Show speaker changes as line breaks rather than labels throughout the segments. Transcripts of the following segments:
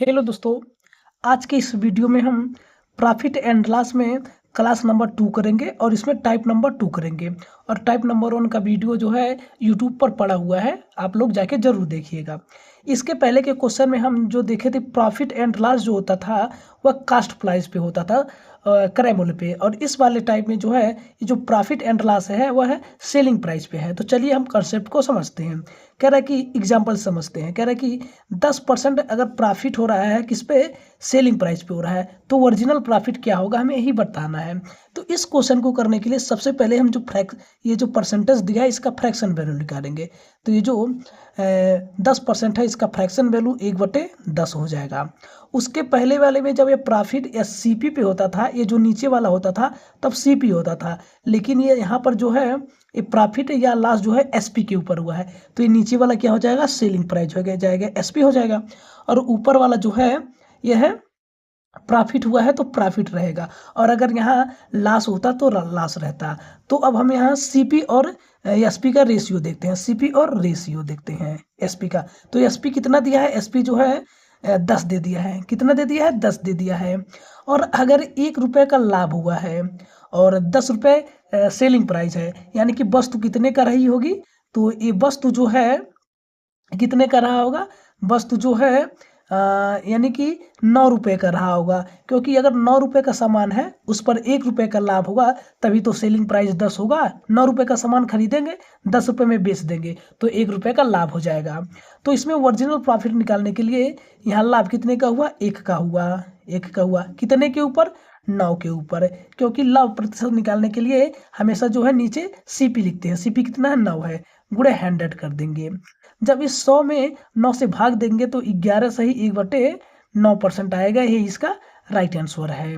Hello दोस्तों, आज के इस वीडियो में हम प्रॉफिट एंड लॉस में क्लास नंबर 2 करेंगे और इसमें टाइप नंबर 2 करेंगे। और टाइप नंबर 1 का वीडियो जो है यूट्यूब पर पड़ा हुआ है, आप लोग जाके ज़रूर देखिएगा। इसके पहले के क्वेश्चन में हम जो देखे थे, प्रॉफिट एंड लॉस जो होता था वह कास्ट प्राइस पे होता था, क्रय मूल्य पे। और इस वाले टाइप में जो है ये जो प्रॉफिट एंड लॉस है वह है सेलिंग प्राइस पे है। तो चलिए हम कंसेप्ट को समझते हैं। कह रहा है कि एग्जाम्पल समझते हैं। कह रहा है कि 10% अगर प्रॉफिट हो रहा है किस पे, सेलिंग प्राइस पे हो रहा है, तो ओरिजिनल प्रॉफिट क्या होगा हमें यही बताना है। तो इस क्वेश्चन को करने के लिए सबसे पहले हम ये जो परसेंटेज दिया है इसका फ्रैक्शन वैल्यू निकालेंगे। तो ये जो 10% है इसका फ्रैक्शन वैल्यू 1/10 हो जाएगा। उसके पहले वाले में जब ये प्रॉफिट या सीपी पे होता था, ये जो नीचे वाला होता था तब सीपी होता था, लेकिन ये यहाँ पर जो है ये प्रॉफिट या लॉस जो है एसपी के ऊपर हुआ है। तो ये नीचे वाला क्या हो जाएगा, सेलिंग प्राइस हो जाएगा, एसपी हो जाएगा। और ऊपर वाला जो है यह है प्रॉफिट हुआ है तो प्रॉफिट रहेगा, और अगर यहाँ लॉस होता तो लॉस रहता। तो अब हम यहाँ सीपी और एसपी का रेशियो देखते हैं। सीपी और रेशियो देखते हैं एसपी का। तो एसपी कितना दिया है, एसपी जो है 10 दे दिया है। कितना दे दिया है, 10 दे दिया है। और अगर 1 रुपये का लाभ हुआ है और 10 रुपये सेलिंग प्राइस है, यानी कि वस्तु कितने का रही होगी, तो ये वस्तु जो है कितने का रहा होगा, वस्तु जो है यानी कि 9 रुपये का रहा होगा। क्योंकि अगर 9 रुपये का सामान है उस पर 1 रुपये का लाभ होगा, तभी तो सेलिंग प्राइस 10 होगा। 9 रुपये का सामान खरीदेंगे, 10 रुपये में बेच देंगे, तो 1 रुपये का लाभ हो जाएगा। तो इसमें ओरिजिनल प्रॉफिट निकालने के लिए यहाँ लाभ कितने का हुआ, 1 का हुआ। 1 का हुआ कितने के ऊपर, 9 के ऊपर। क्योंकि लाभ प्रतिशत निकालने के लिए हमेशा जो है नीचे सीपी लिखते हैं। सीपी कितना है, 9 है, गुणे 100 कर देंगे। जब इस 100 में 9 से भाग देंगे तो 11 सही 1/9% आएगा। यही इसका राइट आंसर है।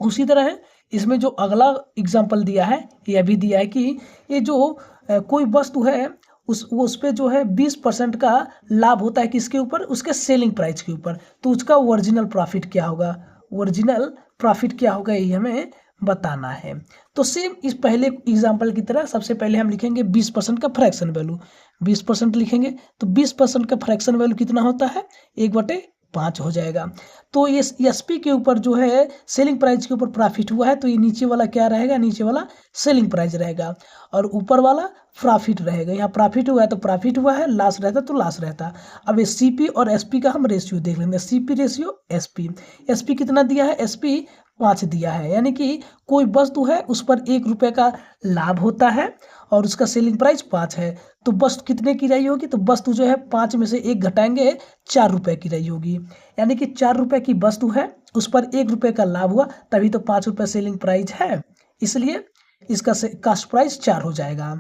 उसी तरह है इसमें जो अगला एग्जाम्पल दिया है, यह भी दिया है कि ये जो कोई वस्तु है उस पे जो है 20% का लाभ होता है किसके ऊपर, उसके सेलिंग प्राइस के ऊपर। तो उसका ओरिजिनल प्रॉफिट क्या होगा, ओरिजिनल प्रॉफिट क्या होगा ये हमें बताना है। तो सेम इस पहले एग्जाम्पल की तरह सबसे पहले हम लिखेंगे 20% का फ्रैक्शन वैल्यू। 20% लिखेंगे तो 20% का फ्रैक्शन वैल्यू कितना होता है, 1/5 हो जाएगा। तो ये एसपी के ऊपर जो है सेलिंग प्राइस के ऊपर प्रॉफिट हुआ है, तो ये नीचे वाला क्या रहेगा, नीचे वाला सेलिंग प्राइस रहेगा और ऊपर वाला प्रॉफिट रहेगा। यहाँ प्रॉफिट हुआ है तो प्रॉफिट हुआ है, लॉस रहता तो लॉस रहता। अब ये सीपी और एसपी का हम रेशियो देख लेंगे। CP ratio SP. एसपी कितना दिया है, एसपी 5 दिया है। यानी कि कोई वस्तु है उस पर 1 रुपये का लाभ होता है और उसका सेलिंग प्राइस 5 है, तो वस्तु कितने की रही होगी, तो वस्तु जो है 5 में से 1 घटाएंगे 4 रुपये की रही होगी। यानी कि 4 रुपये की वस्तु है उस पर 1 रुपये का लाभ हुआ, तभी तो 5 रुपये सेलिंग प्राइस है, इसलिए इसका कास्ट प्राइस 4 हो जाएगा।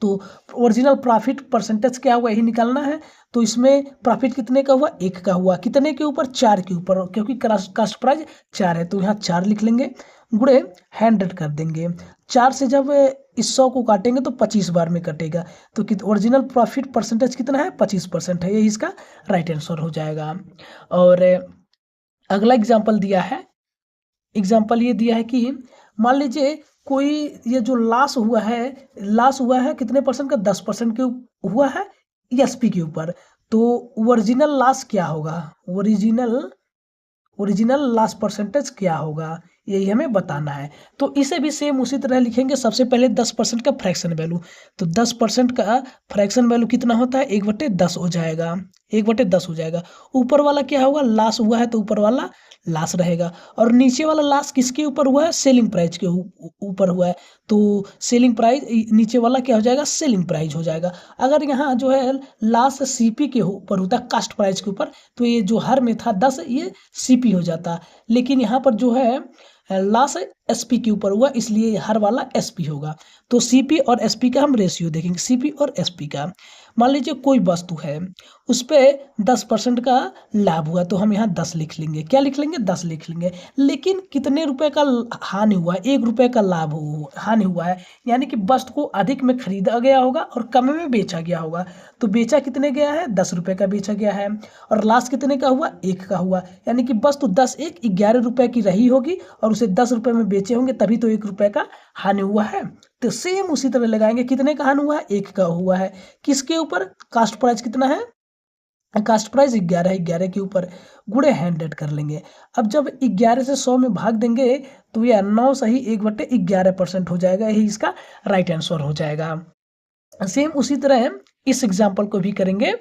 तो ओरिजिनल प्रॉफिट परसेंटेज क्या हुआ यही निकालना है। तो इसमें प्रॉफिट कितने का हुआ, 1 का हुआ। कितने के ऊपर, 4 के ऊपर, क्योंकि कास्ट प्राइस 4 है तो यहाँ 4 लिख लेंगे, गुणे 100 कर देंगे। 4 से जब इस 100 को काटेंगे तो 25 बार में कटेगा, तो ओरिजिनल प्रॉफिट परसेंटेज कितना है, 25% है। यही इसका राइट आंसर हो जाएगा। और अगला एग्जाम्पल दिया है, एग्जाम्पल ये दिया है कि मान लीजिए कोई ये जो लॉस हुआ है कितने परसेंट का, 10% के हुआ है एसपी के ऊपर। तो ओरिजिनल लॉस क्या होगा, ओरिजिनल लॉस परसेंटेज क्या होगा यही हमें बताना है। तो इसे भी सेम उसी तरह लिखेंगे। सबसे पहले 10% का फ्रैक्शन वैल्यू, तो 10% का फ्रैक्शन वैल्यू कितना होता है, 1/10 हो जाएगा। 1/10 हो जाएगा। ऊपर वाला क्या होगा, लॉस हुआ है तो ऊपर वाला लॉस रहेगा, और नीचे वाला लॉस किसके ऊपर हुआ है, सेलिंग प्राइस के ऊपर हुआ है, तो सेलिंग प्राइस नीचे वाला क्या हो जाएगा, सेलिंग प्राइस हो जाएगा। अगर यहाँ जो है लॉस सीपी के ऊपर होता है, कास्ट प्राइस के ऊपर, तो ये जो हर में था 10 ये सीपी हो जाता। लेकिन यहाँ पर जो है लॉस एसपी के ऊपर हुआ, इसलिए हर वाला एसपी होगा। तो सीपी और एसपी का हम रेशियो देखेंगे। सीपी और एसपी का, मान लीजिए कोई वस्तु है उस पर 10% का लाभ हुआ, तो हम यहाँ 10 लिख लेंगे। क्या लिख लेंगे, 10 लिख लेंगे। लेकिन कितने रुपए का हानि हुआ है, 1 रुपये का लाभ हानि हुआ है। यानी कि वस्तु को अधिक में खरीदा गया होगा और कम में बेचा गया होगा। तो बेचा कितने गया है, 10 रुपये का बेचा गया है, और लास्ट कितने का हुआ, 1 का हुआ। यानी कि वस्तु 10 1 11 रुपये की रही होगी और उसे 10 रुपये में बेचे होंगे, तभी तो 1 रुपये का हानि हुआ है। तो सेम उसी तरह लगाएंगे। कितने का हानि हुआ है, 1 का हुआ है। किसके ऊपर, कास्ट प्राइस कितना है, कास्ट प्राइस 11 11 के ऊपर गुणे 100 कर लेंगे। अब जब 11 से 100 में भाग देंगे तो यह 9 सही 1/11% हो जाएगा, यही इसका राइट आंसर हो जाएगा। सेम उसी तरह इस एग्जाम्पल को भी करेंगे।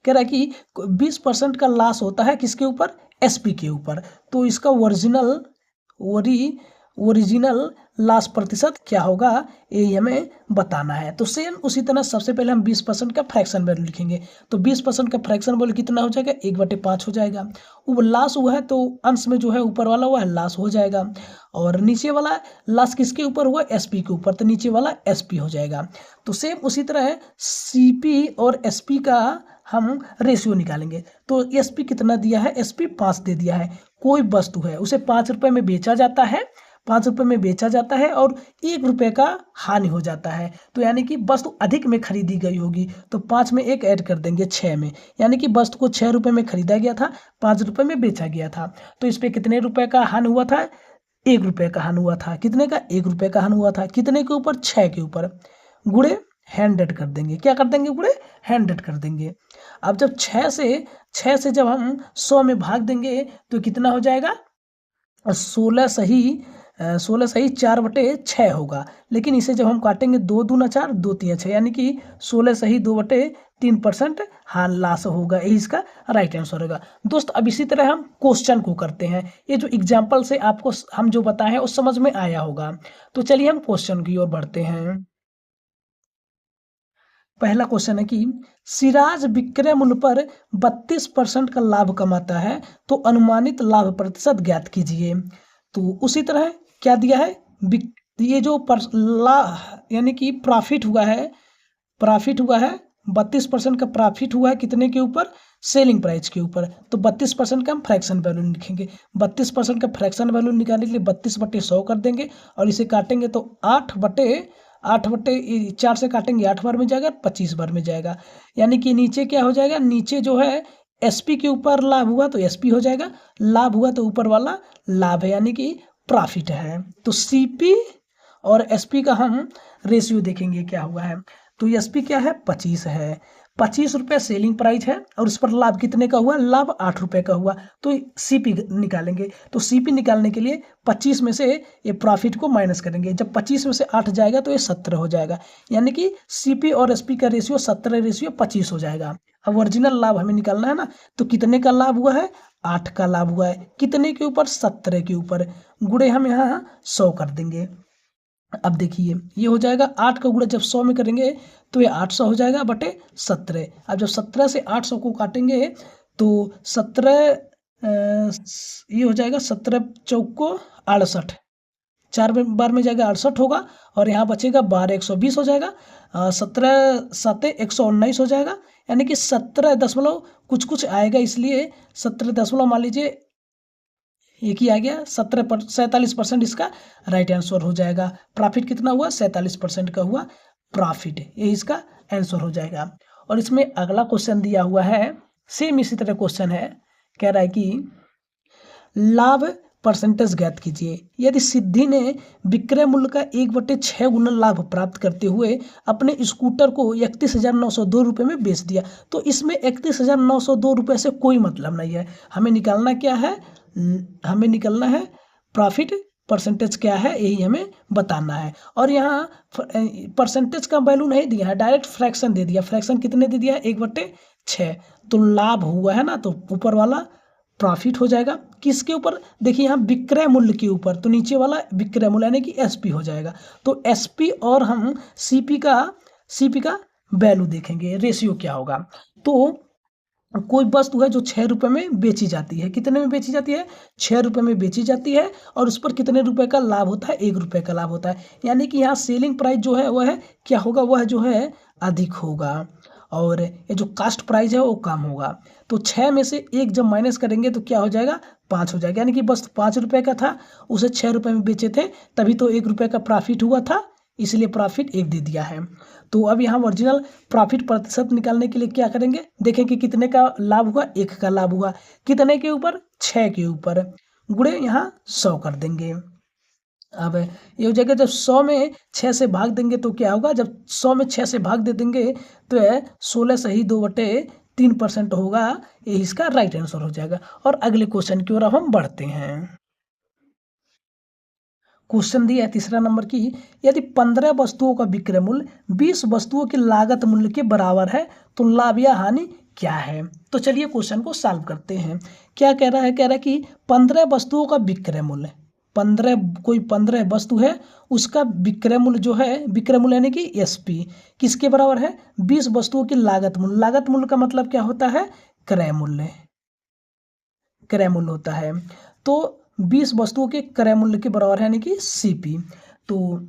कह रहा है कि 20% का लॉस होता है किसके ऊपर, एसपी के ऊपर, तो इसका ओरिजिनल लॉस प्रतिशत क्या होगा ये हमें बताना है। तो सेम उसी तरह सबसे पहले हम 20% का फ्रैक्शन वैल्यू लिखेंगे। तो 20% का फ्रैक्शन वैल्यू कितना हो जाएगा, 1/5 हो जाएगा। वो लॉस हुआ है तो अंश में जो है ऊपर वाला हुआ है लॉस हो जाएगा, और नीचे वाला लॉस किसके ऊपर हुआ, एसपी के ऊपर, तो नीचे वाला एसपी हो जाएगा। तो सेम उसी तरह सीपी और एसपी का हम रेशियो निकालेंगे। तो एसपी कितना दिया है, एसपी 5 दे दिया है। कोई वस्तु है उसे 5 रुपये में बेचा जाता है, 5 रुपये में बेचा जाता है और 1 रुपये का हानि हो जाता है, तो यानी कि वस्तु अधिक में खरीदी गई होगी, तो 5 में 1 ऐड कर देंगे 6 में, यानी कि वस्तु को 6 रुपये में खरीदा गया था, 5 रुपये में बेचा गया था। तो इस पर कितने रुपए का हानि हुआ था, 1 रुपये का हानि हुआ था। कितने का, 1 रुपये का हानि हुआ था। कितने के ऊपर, 6 के ऊपर, गुणे 100 कर देंगे। क्या कर देंगे, गुणे 100 कर देंगे। अब जब 6 से जब हम 100 में भाग देंगे तो कितना हो जाएगा, 16 सही 4/6 होगा। लेकिन इसे जब हम काटेंगे 2 दूना 4, 2 तिया 6, यानी कि 16 सही 2/3% हाँ लॉस होगा, यही इसका राइट आंसर होगा। दोस्त अब इसी तरह हम क्वेश्चन को करते हैं। ये जो एग्जाम्पल से आपको हम जो बताए हैं वो समझ में आया होगा। तो चलिए हम क्वेश्चन की ओर बढ़ते हैं। पहला क्वेश्चन है कि सिराज विक्रय मूल्य पर 32% का लाभ कमाता है, तो अनुमानित लाभ प्रतिशत ज्ञात कीजिए। तो उसी तरह क्या दिया है, ये जो यानी कि प्रॉफिट हुआ है 32% का प्रॉफिट हुआ है कितने के ऊपर, सेलिंग प्राइस के ऊपर। तो 32% का हम फ्रैक्शन वैल्यू लिखेंगे। 32% का फ्रैक्शन वैल्यू निकालने के लिए 32/100 कर देंगे और इसे काटेंगे तो 8/4 से काटेंगे 8 बार में जाएगा, 25 बार में जाएगा। यानी कि नीचे क्या हो जाएगा, नीचे जो है एसपी के ऊपर लाभ हुआ तो एसपी हो जाएगा, लाभ हुआ तो ऊपर वाला लाभ है, यानी कि प्रॉफिट है। तो सीपी और एसपी का हम रेशियो देखेंगे क्या हुआ है। तो एसपी क्या है, 25 है, 25 रुपये सेलिंग प्राइस है और उस पर लाभ कितने का हुआ, लाभ 8 रुपये का हुआ। तो सीपी निकालेंगे। तो सीपी निकालने के लिए 25 में से ये प्रॉफिट को माइनस करेंगे। जब 25 में से 8 जाएगा तो ये 17 हो जाएगा, यानी कि सीपी और एसपी का रेशियो 17/25 हो जाएगा। अब ओरिजिनल लाभ हमें निकालना है ना, तो कितने का लाभ हुआ है, 8 का लाभ हुआ है। कितने के ऊपर, 17 के ऊपर, गुणे हम यहाँ 100 कर देंगे। अब देखिए ये हो जाएगा 8 का गुणा जब 100 में करेंगे तो ये 800 हो जाएगा बटे 17। अब जब 17 से 800 को काटेंगे तो 17 ये हो जाएगा 17 चौको 68, 4 बार में जाएगा 68 होगा और यहाँ बचेगा 12, 120 हो जाएगा। 17 7 119 हो जाएगा, यानी कि 17 दशमलव कुछ आएगा, इसलिए 17 दशमलव मान लीजिए एक ही आ गया, 47% इसका राइट आंसर हो जाएगा। प्रॉफिट कितना हुआ, 47% का हुआ प्रॉफिट, ये इसका आंसर हो जाएगा। और इसमें अगला क्वेश्चन दिया हुआ है, सेम इसी तरह क्वेश्चन है, कह रहा है कि लाभ परसेंटेज ज्ञात कीजिए। यदि सिद्धि ने विक्रय मूल्य का 1/6 गुना लाभ प्राप्त करते हुए अपने स्कूटर को 31,902 रुपये में बेच दिया, तो इसमें 31,902 रुपये से कोई मतलब नहीं है। हमें निकालना क्या है, हमें निकालना है प्रॉफिट परसेंटेज क्या है, यही हमें बताना है। और यहाँ परसेंटेज का वैल्यू नहीं दिया है, डायरेक्ट फ्रैक्शन दे दिया। फ्रैक्शन कितने दे दिया है, 1/6। तो लाभ हुआ है ना, तो ऊपर वाला प्रॉफिट हो जाएगा। किसके ऊपर, देखिए यहाँ विक्रय मूल्य के ऊपर, तो नीचे वाला विक्रय मूल्य यानी कि एसपी हो जाएगा। तो एसपी और हम सीपी का वैल्यू देखेंगे, रेशियो क्या होगा। तो कोई वस्तु है जो 6 रुपये में बेची जाती है, कितने में बेची जाती है, 6 रुपये में बेची जाती है और उस पर कितने रुपए का लाभ होता है, 1 रुपये का लाभ होता है। यानी कि यहाँ सेलिंग प्राइस जो है वह है क्या होगा, वह जो है अधिक होगा और ये जो कास्ट प्राइस है वो कम होगा। तो 6 में से 1 जब माइनस करेंगे तो क्या हो जाएगा, 5 हो जाएगा। यानी कि बस 5 रुपये का था, उसे 6 रुपये में बेचे थे, तभी तो 1 रुपये का प्रॉफिट हुआ था, इसलिए प्रॉफिट 1 दे दिया है। तो अब यहाँ ओरिजिनल प्रॉफिट प्रतिशत निकालने के लिए क्या करेंगे, देखें कि कितने का लाभ हुआ, 1 का लाभ हुआ, कितने के ऊपर, 6 के ऊपर, गुणे यहाँ 100 कर देंगे। अब ये हो जाएगा, जब 100 में 6 से भाग देंगे तो क्या होगा, जब 100 में 6 से भाग दे देंगे तो है 16 सही 3% होगा, ये इसका राइट आंसर हो जाएगा। और अगले क्वेश्चन की ओर अब हम बढ़ते हैं। क्वेश्चन दिया है तीसरा नंबर की, यदि 15 वस्तुओं का विक्रय मूल्य 20 वस्तुओं की लागत मूल्य के बराबर है तो लाभ या हानि क्या है। तो चलिए क्वेश्चन को सॉल्व करते हैं। क्या कह रहा है, कह रहा है कि 15 वस्तुओं का विक्रय मूल्य, 15 वस्तु है, उसका विक्रय मूल्य जो है, विक्रय मूल्य यानी कि एसपी किसके बराबर है, 20 वस्तुओं की लागत मूल्य। लागत मूल्य का मतलब क्या होता है, क्रय मूल्य, क्रय मूल्य होता है। तो 20 वस्तुओं के क्रय मूल्य के बराबर है यानी कि सीपी। तो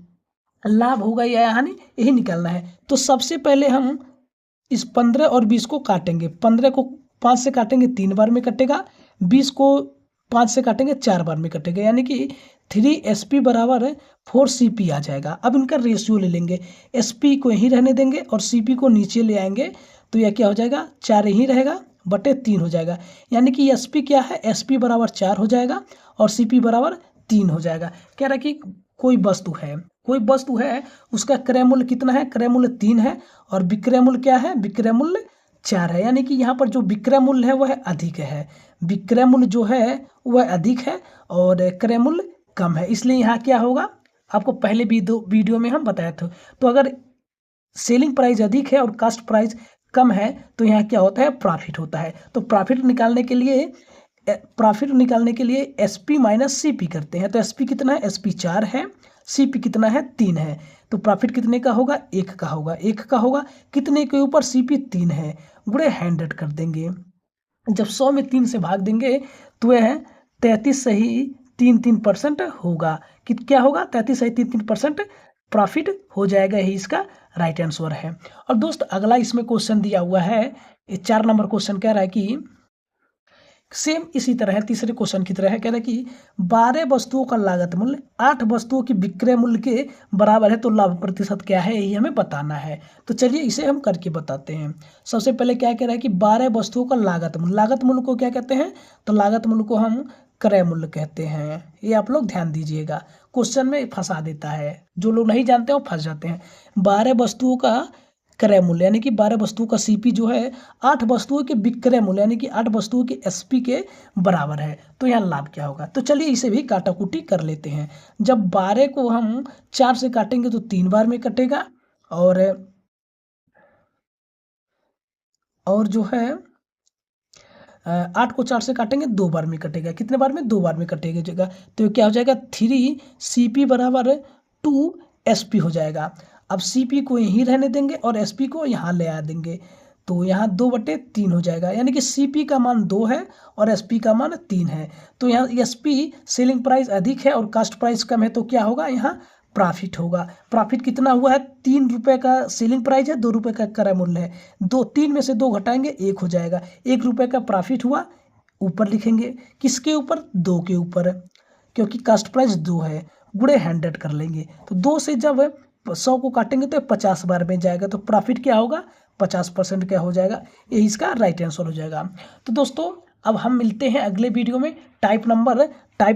लाभ होगा या हानि, यही निकालना है। तो सबसे पहले हम इस 15 और 20 को काटेंगे। 15 को 5 से काटेंगे 3 बार में कटेगा, 20 को 5 से काटेंगे 4 बार में कटेगा, यानी कि 3SP बराबर 4CP आ जाएगा। अब इनका रेशियो ले लेंगे, SP को यहीं रहने देंगे और CP को नीचे ले आएंगे, तो यह क्या हो जाएगा, 4 यहीं रहेगा बटे 3 हो जाएगा। यानी कि SP क्या है, SP बराबर 4 हो जाएगा और CP बराबर 3 हो जाएगा। कह रहा है कि कोई वस्तु है, कोई वस्तु है, उसका क्रय मूल्य कितना है, क्रय मूल्य 3 है और विक्रय मूल्य क्या है, विक्रय मूल्य 4 है। यानी कि यहाँ पर जो विक्रय मूल्य है वह अधिक है, विक्रय मूल्य जो है वह अधिक है और क्रय मूल्य कम है, इसलिए यहाँ क्या होगा, आपको पहले भी दो वीडियो में हम बताए थे। तो अगर सेलिंग प्राइस अधिक है और कास्ट प्राइस कम है तो यहाँ क्या होता है, प्रॉफिट होता है। तो प्रॉफिट निकालने के लिए SP माइनस CP करते हैं। तो SP कितना है, SP 4 है, CP कितना है, 3 है। तो प्रॉफिट कितने का होगा, 1 का होगा, 1 का होगा, कितने के ऊपर, CP 3 है, गुणे 100 कर देंगे। जब 100 में 3 से भाग देंगे तो यह 33 सही 3% होगा। क्या होगा, 33 सही 3% प्रॉफिट हो जाएगा, यही इसका राइट आंसर है। और दोस्त अगला इसमें क्वेश्चन दिया हुआ है, 4 नंबर क्वेश्चन कह रहा है कि सेम इसी तरह है, तीसरे क्वेश्चन की तरह है। कह रहा है कि 12 वस्तुओं का लागत मूल्य 8 वस्तुओं की विक्रय मूल्य के बराबर है तो लाभ प्रतिशत क्या है, यही हमें बताना है। तो चलिए इसे हम करके बताते हैं। सबसे पहले क्या कह रहा है कि 12 वस्तुओं का लागत मूल्य, लागत मूल्य को क्या कहते हैं, तो लागत मूल्य को हम क्रय मूल्य कहते हैं। ये आप लोग ध्यान दीजिएगा, क्वेश्चन में फंसा देता है, जो लोग नहीं जानते वो फंस जाते हैं। 12 वस्तुओं का क्रय मूल्य यानी कि 12 वस्तुओं का CP जो है 8 वस्तुओं के विक्रय मूल्य यानी कि 8 वस्तुओं के SP के बराबर है। तो यहाँ लाभ क्या होगा, तो चलिए इसे भी काटाकुटी कर लेते हैं। जब 12 को हम 4 से काटेंगे तो 3 बार में कटेगा और जो है 8 को 4 से काटेंगे 2 बार में कटेगा, कितने बार में, 2 बार में कटेगा जगह। तो क्या हो जाएगा, 3CP बराबर 2SP हो जाएगा। अब CP को यहीं रहने देंगे और SP को यहाँ ले आ देंगे, तो यहाँ 2/3 हो जाएगा। यानी कि CP का मान 2 है और SP का मान 3 है। तो यहाँ SP सेलिंग प्राइस अधिक है और कास्ट प्राइस कम है, तो क्या होगा, यहाँ प्रॉफिट होगा। प्रॉफिट कितना हुआ है, 3 रुपये का सेलिंग प्राइस है, 2 रुपये का क्रय मूल्य है, 3 में से 2 घटाएंगे 1 हो जाएगा, 1 रुपये का प्रॉफिट हुआ, ऊपर लिखेंगे, किसके ऊपर, 2 के ऊपर, क्योंकि कास्ट प्राइस 2 है, गुणे 100 कर लेंगे। तो 2 से जब 100 को काटेंगे तो 50 बार में जाएगा, तो प्रॉफिट क्या होगा, 50% क्या हो जाएगा, ये इसका राइट आंसर हो जाएगा। तो दोस्तों अब हम मिलते हैं अगले वीडियो में टाइप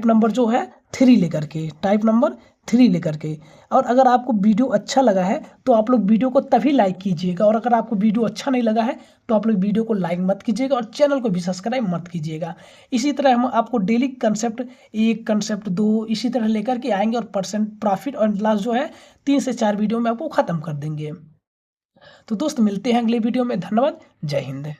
नंबर जो है 3 लेकर के, टाइप नंबर 3 लेकर के। और अगर आपको वीडियो अच्छा लगा है तो आप लोग वीडियो को तभी लाइक कीजिएगा, और अगर आपको वीडियो अच्छा नहीं लगा है तो आप लोग वीडियो को लाइक मत कीजिएगा और चैनल को भी सब्सक्राइब मत कीजिएगा। इसी तरह हम आपको डेली कंसेप्ट 1, कंसेप्ट 2 इसी तरह लेकर के आएंगे और प्रॉफिट और लॉस जो है 3 से 4 वीडियो में आपको ख़त्म कर देंगे। तो दोस्त मिलते हैं अगले वीडियो में, धन्यवाद, जय हिंद।